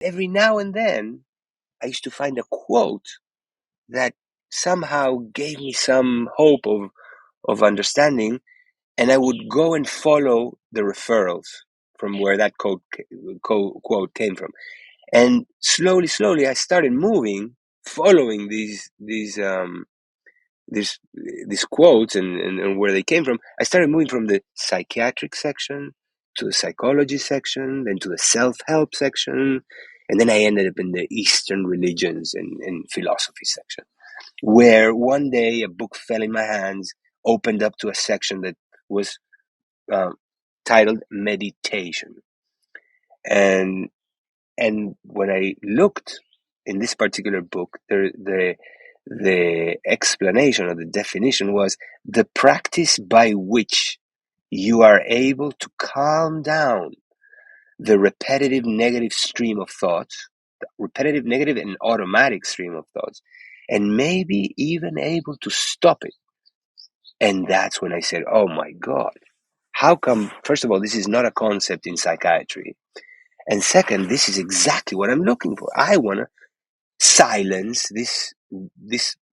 Every now and then, I used to find a quote that somehow gave me some hope of understanding, and I would go and follow the referrals from where that quote came from. And slowly, I started moving, following these quotes and where they came from. I started moving from the psychiatric section to the psychology section, then to the self-help section, and then I ended up in the Eastern religions and philosophy section, where one day a book fell in my hands, opened up to a section that was uh, titled Meditation. And when I looked in this particular book, the explanation or the definition was the practice by which you are able to calm down the repetitive negative stream of thoughts, the repetitive negative and automatic stream of thoughts, and maybe even able to stop it. And that's when I said, oh my God, how come, first of all, this is not a concept in psychiatry. And second, this is exactly what I'm looking for. I want to silence this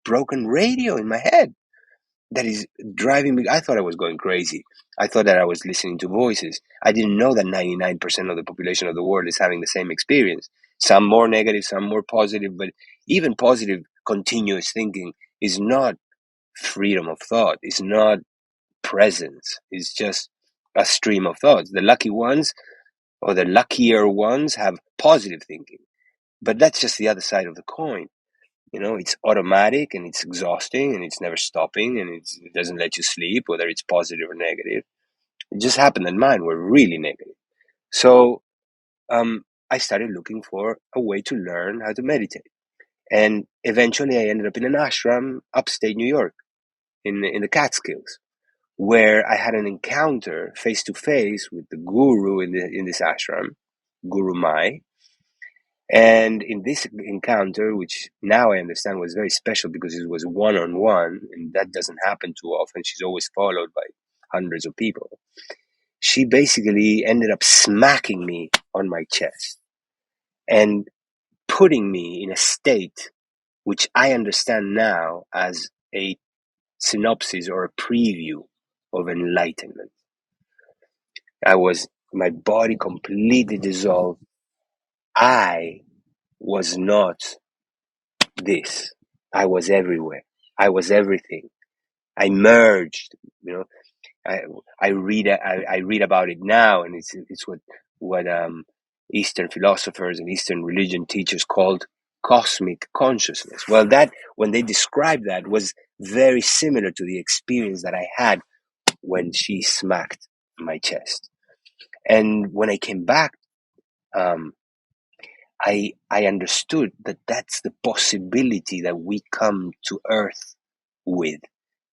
broken radio in my head that is driving me. I thought I was going crazy. I thought that I was listening to voices. I didn't know that 99% of the population of the world is having the same experience. Some more negative, some more positive, but even positive continuous thinking is not freedom of thought. It's not presence. It's just a stream of thoughts. The lucky ones or the luckier ones have positive thinking. But that's just the other side of the coin. It's automatic and it's exhausting and it's never stopping and it doesn't let you sleep, whether it's positive or negative. It just happened that mine were really negative. So I started looking for a way to learn how to meditate. And eventually I ended up in an ashram upstate New York in the Catskills, where I had an encounter face to face with the guru in this ashram, Guru Mai. And in this encounter, which now I understand was very special because it was one-on-one, and that doesn't happen too often. She's always followed by hundreds of people. She basically ended up smacking me on my chest and putting me in a state which I understand now as a synopsis or a preview of enlightenment. My body completely dissolved. I was not this. I was everywhere. I was everything. I merged. I read about it now, and it's what Eastern philosophers and Eastern religion teachers called cosmic consciousness. Well, that when they described that was very similar to the experience that I had when she smacked my chest. And when I came back, I understood that that's the possibility that we come to Earth with,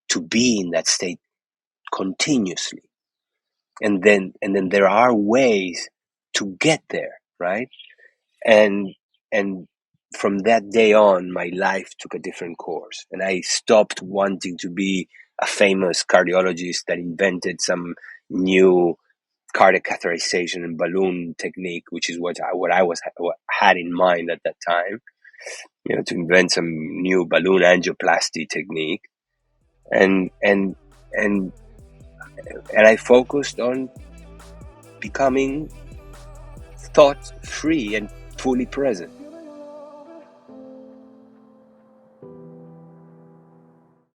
to be in that state continuously. And then there are ways to get there, right? And from that day on, my life took a different course, and I stopped wanting to be a famous cardiologist that invented some new cardiac catheterization and balloon technique, which is what I had in mind at that time, to invent some new balloon angioplasty technique, and I focused on becoming thought free and fully present.